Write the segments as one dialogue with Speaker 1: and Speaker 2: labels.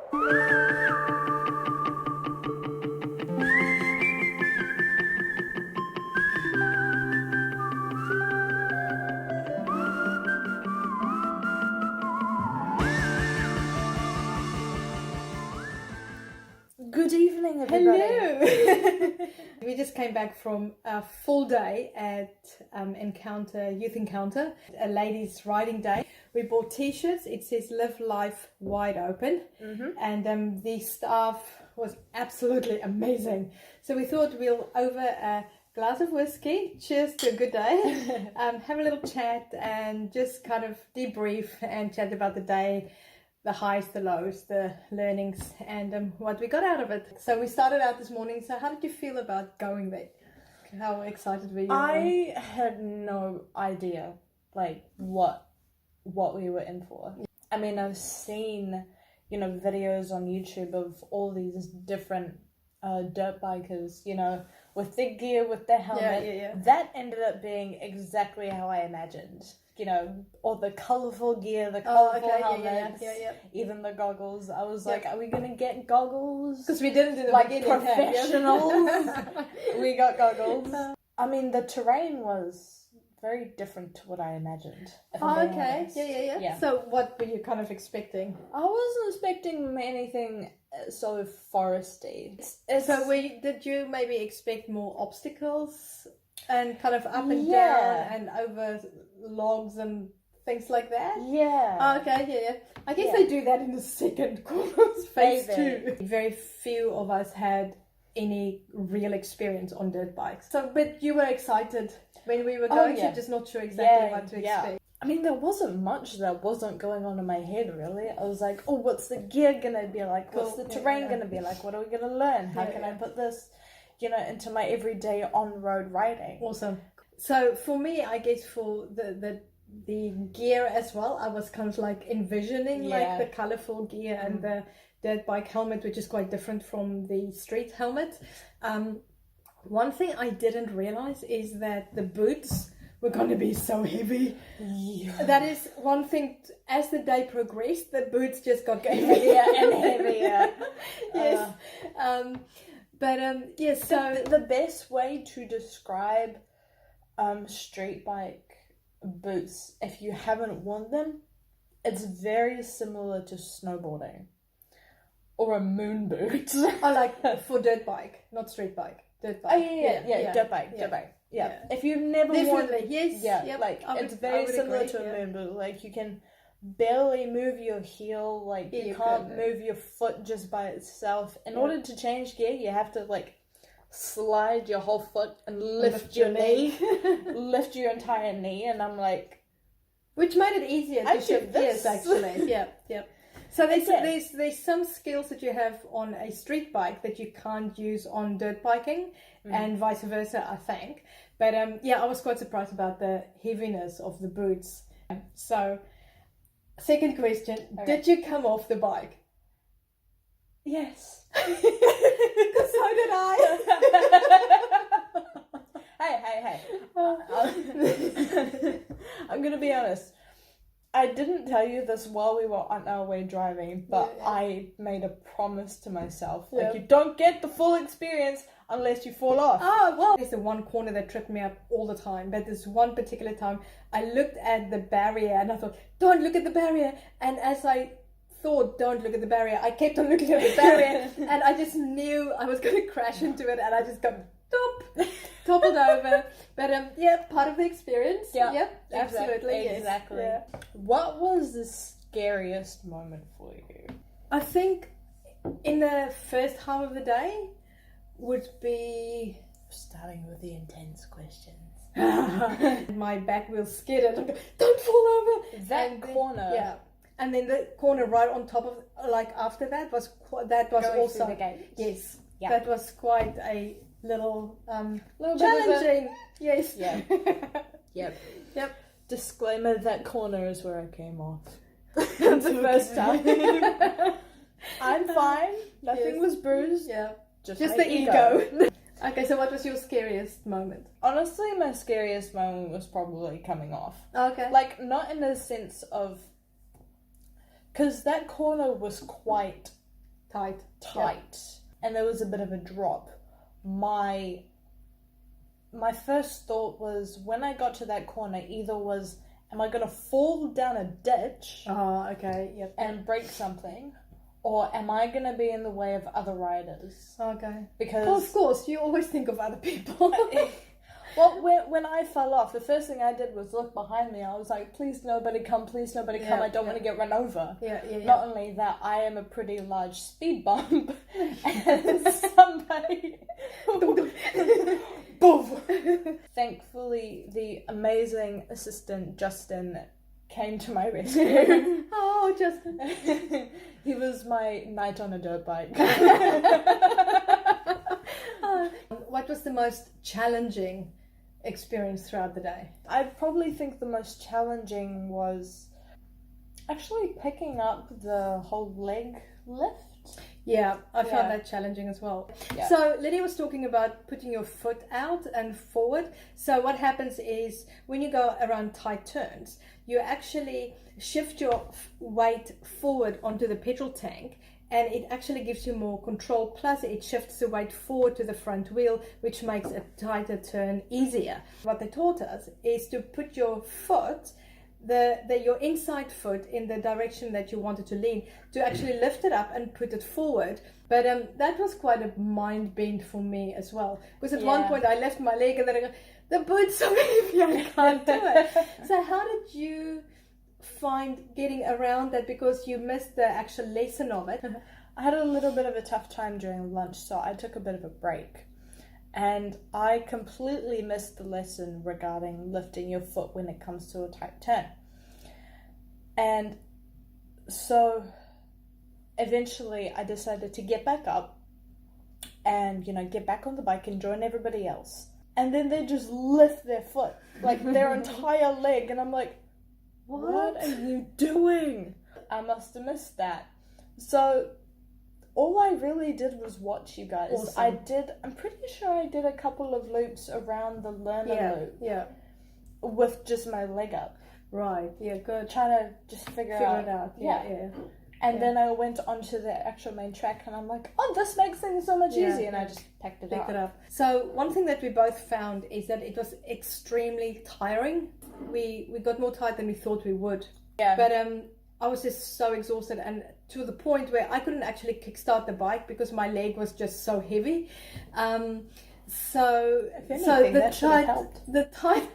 Speaker 1: Good evening, everybody.
Speaker 2: Hello. We just came back from a full day at Youth Encounter, a ladies' riding day. We bought t-shirts. It says "Live Life Wide Open," and the staff was absolutely amazing. So we thought we'll, over a glass of whiskey, cheers to a good day, have a little chat and just kind of debrief and chat about the day. The highs, the lows, the learnings, and what we got out of it. So we started out this morning. So how did you feel about going there? How excited were you?
Speaker 1: I had no idea, like, what we were in for. I mean, I've seen, videos on YouTube of all these different dirt bikers, with their gear, with their helmet.
Speaker 2: Yeah.
Speaker 1: That ended up being exactly how I imagined. All the colourful gear, the colourful helmets, even the goggles. I was like, are we going to get goggles?
Speaker 2: Because we didn't do the
Speaker 1: like
Speaker 2: beginning.
Speaker 1: professionals. We got goggles. I mean, the terrain was very different to what I imagined.
Speaker 2: Okay. Yeah. So what were you kind of expecting?
Speaker 1: I wasn't expecting anything so foresty.
Speaker 2: So did you maybe expect more obstacles and kind of up and down and over logs and things like that?
Speaker 1: Yeah.
Speaker 2: Okay, yeah. I guess they do that in the second course phase too. Very few of us had any real experience on dirt bikes. So, but you were excited when we were going, so just not sure exactly what to expect.
Speaker 1: I mean, there wasn't much that wasn't going on in my head, really. I was like, what's the gear going to be like? What's the terrain going to be like? What are we going to learn? How can I put this, into my everyday on-road riding?
Speaker 2: Awesome. So for me, I guess for the gear as well, I was kind of like envisioning like the colourful gear and the dirt bike helmet, which is quite different from the street helmet. One thing I didn't realise is that the boots were going to be so heavy. Yeah. That is one thing. As the day progressed, the boots just got heavier and heavier. Yes. So
Speaker 1: the best way to describe street bike boots, if you haven't worn them, it's very similar to snowboarding or a moon boot.
Speaker 2: Like for dirt bike, not street bike. Dirt bike.
Speaker 1: Dirt bike. Yeah. If you've never worn it, it's very similar to a moon boot. Like, you can barely move your heel, like you can't move your foot just by itself. In order to change gear, you have to slide your whole foot and lift your knee, lift your entire knee, and I'm like,
Speaker 2: which made it easier to shift gears actually. Yeah. So there's some skills that you have on a street bike that you can't use on dirt biking, and vice versa, I think. But I was quite surprised about the heaviness of the boots. So, second question: did you come off the bike?
Speaker 1: Yes.
Speaker 2: So did I.
Speaker 1: Hey. I'm gonna be honest. I didn't tell you this while we were on our way driving, but I made a promise to myself. Like, you don't get the full experience unless you fall off.
Speaker 2: Oh, well, there's the one corner that tripped me up all the time. But this one particular time, I looked at the barrier and I thought, don't look at the barrier. And as I thought, don't look at the barrier, I kept on looking at the barrier. And I just knew I was going to crash into it. And I just got toppled over. But part of the experience. Yeah, absolutely.
Speaker 1: Exactly.
Speaker 2: Yes. Yeah.
Speaker 1: What was the scariest moment for you?
Speaker 2: I think in the first half of the day would be...
Speaker 1: Starting with the intense questions.
Speaker 2: My back wheel skidded. Don't fall over.
Speaker 1: That corner.
Speaker 2: Yeah. And then the corner right on top of, after that was
Speaker 1: going
Speaker 2: also
Speaker 1: through the gate.
Speaker 2: Yes.
Speaker 1: Yeah.
Speaker 2: That was quite a little challenging. Yes.
Speaker 1: Yeah. Yep. Disclaimer: that corner is where I came off. That's the first time. I'm fine. Nothing was bruised.
Speaker 2: Yeah.
Speaker 1: Just
Speaker 2: the ego. Okay, so what was your scariest moment?
Speaker 1: Honestly, my scariest moment was probably coming off.
Speaker 2: Okay.
Speaker 1: Not in the sense of... Because that corner was quite
Speaker 2: tight.
Speaker 1: And there was a bit of a drop. My first thought was, when I got to that corner, either was, am I going to fall down a ditch and break something, or am I going to be in the way of other riders?
Speaker 2: Okay.
Speaker 1: Because
Speaker 2: of course, you always think of other people.
Speaker 1: Well, when I fell off, the first thing I did was look behind me. I was like, please nobody come, I don't want to get run over. Not only that, I am a pretty large speed bump, and somebody... Boom! Thankfully, the amazing assistant, Justin, came to my rescue.
Speaker 2: Oh, Justin.
Speaker 1: He was my knight on a dirt bike.
Speaker 2: What was the most challenging experience throughout the day?
Speaker 1: I probably think the most challenging was actually picking up the whole leg lift.
Speaker 2: Yeah, I found that challenging as well. Yeah. So Lydia was talking about putting your foot out and forward. So what happens is when you go around tight turns, you actually shift your weight forward onto the petrol tank, and it actually gives you more control. Plus it shifts the weight forward to the front wheel, which makes a tighter turn easier. What they taught us is to put your foot, your inside foot, in the direction that you wanted to lean, to actually lift it up and put it forward. But that was quite a mind bend for me as well, because at one point I left my leg and then I go, the boot's so heavy, I can't do it. So how did you find getting around that, because you missed the actual lesson of it?
Speaker 1: I had a little bit of a tough time during lunch, so I took a bit of a break. And I completely missed the lesson regarding lifting your foot when it comes to a tight turn. And so eventually I decided to get back up and, get back on the bike and join everybody else. And then they just lift their foot, like their entire leg. And I'm like, what are you doing? I must have missed that. So all I really did was watch you guys. Awesome. I'm pretty sure I did a couple of loops around the learner loop. Yeah. With just my leg up.
Speaker 2: Right, yeah, good.
Speaker 1: Trying to just figure it out.
Speaker 2: Yeah.
Speaker 1: And then I went onto the actual main track and I'm like, oh, this makes things so much easier. And I just picked it up.
Speaker 2: So one thing that we both found is that it was extremely tiring. We got more tired than we thought we would. Yeah. But I was just so exhausted, and to the point where I couldn't actually kickstart the bike because my leg was just so heavy. So the tight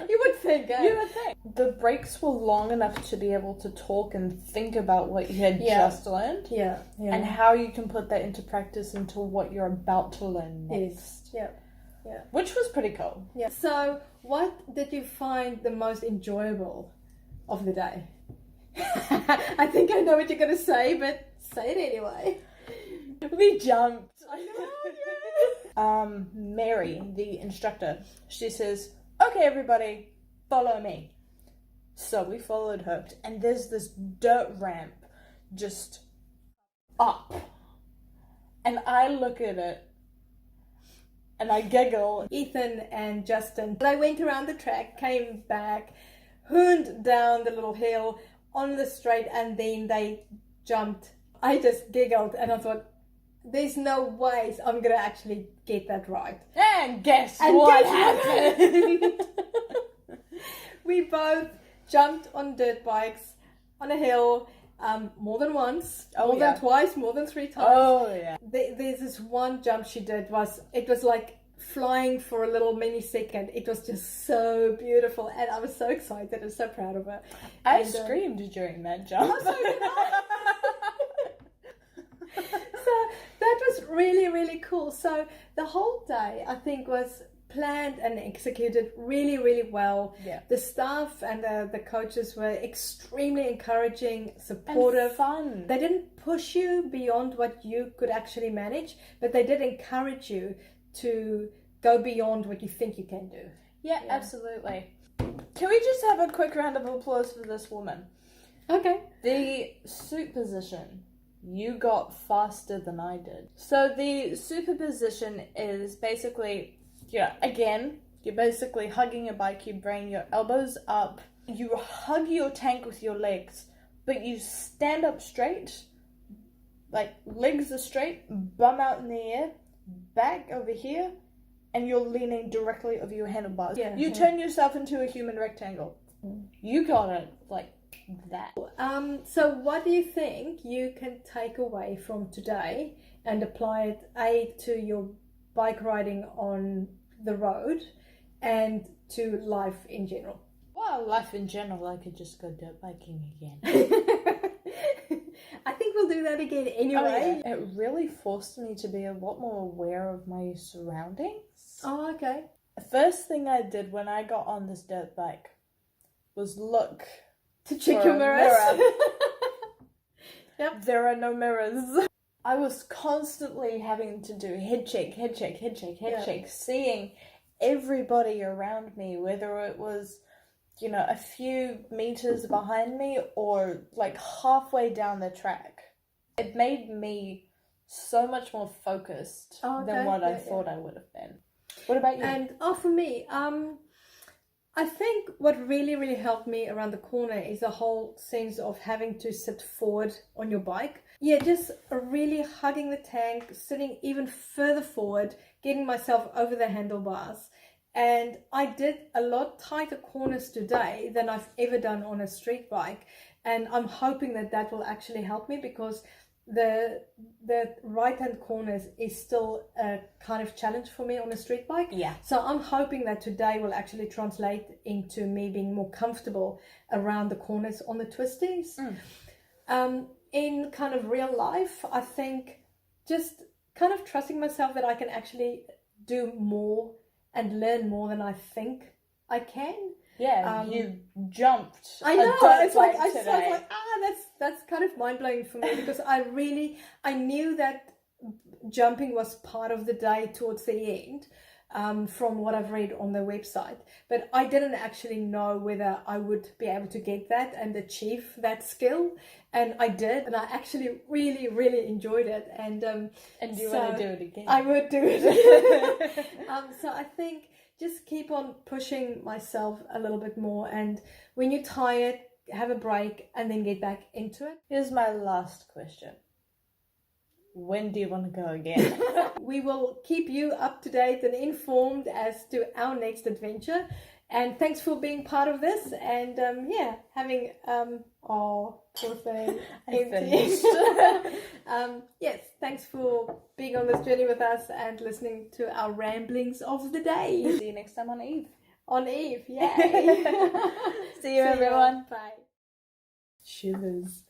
Speaker 2: you would think,
Speaker 1: the breaks were long enough to be able to talk and think about what you had just learned, and how you can put that into practice into what you're about to learn next.
Speaker 2: Yeah,
Speaker 1: which was pretty cool.
Speaker 2: Yeah. So, what did you find the most enjoyable of the day? I think I know what you're going to say, but say it anyway.
Speaker 1: We jumped. I know. Mary, the instructor, she says, okay, everybody, follow me. So we followed her, and there's this dirt ramp just up. And I look at it, and I giggle.
Speaker 2: Ethan and Justin, they went around the track, came back, hooned down the little hill on the straight, and then they jumped. I just giggled, and I thought, there's no ways I'm going to actually get that right.
Speaker 1: And guess what happened?
Speaker 2: We both jumped on dirt bikes on a hill more than once, more than twice, more than 3 times.
Speaker 1: Oh, yeah.
Speaker 2: There's this one jump she did, it was like flying for a little mini second. It was just so beautiful, and I was so excited and so proud of her.
Speaker 1: I screamed during that jump.
Speaker 2: So that was really, really cool. So the whole day, I think, was planned and executed really, really well.
Speaker 1: Yeah.
Speaker 2: The staff and the coaches were extremely encouraging, supportive,
Speaker 1: and fun.
Speaker 2: They didn't push you beyond what you could actually manage, but they did encourage you to go beyond what you think you can do.
Speaker 1: Yeah, absolutely. Can we just have a quick round of applause for this woman?
Speaker 2: Okay.
Speaker 1: The suit position. You got faster than I did. So the superposition is basically, again, you're basically hugging your bike, you bring your elbows up, you hug your tank with your legs, but you stand up straight, like legs are straight, bum out in the air, back over here, and you're leaning directly over your handlebars.
Speaker 2: Yeah.
Speaker 1: You turn yourself into a human rectangle. You got it like that.
Speaker 2: So what do you think you can take away from today and apply it to your bike riding on the road and to life in general?
Speaker 1: Well, life in general, I could just go dirt biking again.
Speaker 2: I think we'll do that again anyway.
Speaker 1: Oh, yeah. It really forced me to be a lot more aware of my surroundings.
Speaker 2: Oh, okay.
Speaker 1: The first thing I did when I got on this dirt bike was look
Speaker 2: to check your mirrors.
Speaker 1: Yep. There are no mirrors. I was constantly having to do head check, seeing everybody around me, whether it was, you know, a few meters behind me or like halfway down the track. It made me so much more focused than what I thought I would have been. What about you?
Speaker 2: And for me, I think what really, really helped me around the corner is the whole sense of having to sit forward on your bike. Yeah, just really hugging the tank, sitting even further forward, getting myself over the handlebars. And I did a lot tighter corners today than I've ever done on a street bike. And I'm hoping that that will actually help me, because the right-hand corners is still a kind of challenge for me on a street bike.
Speaker 1: Yeah.
Speaker 2: So I'm hoping that today will actually translate into me being more comfortable around the corners on the twisties. In kind of real life, I think just kind of trusting myself that I can actually do more and learn more than I think I can.
Speaker 1: Yeah, you jumped.
Speaker 2: I know. It's like I was like, that's kind of mind blowing for me, because I knew that jumping was part of the day towards the end, from what I've read on the website. But I didn't actually know whether I would be able to get that and achieve that skill, and I did, and I actually really, really enjoyed it. And
Speaker 1: you want to do it again?
Speaker 2: I would do it. So I think just keep on pushing myself a little bit more, and when you're tired, have a break and then get back into it.
Speaker 1: Here's my last question. When do you want to go again?
Speaker 2: We will keep you up to date and informed as to our next adventure. And thanks for being part of this. And having poor thing. Yes, thanks for being on this journey with us and listening to our ramblings of the day.
Speaker 1: See you next time on Eve.
Speaker 2: On Eve, yay!
Speaker 1: See you, everyone.
Speaker 2: Bye.
Speaker 1: Shivers.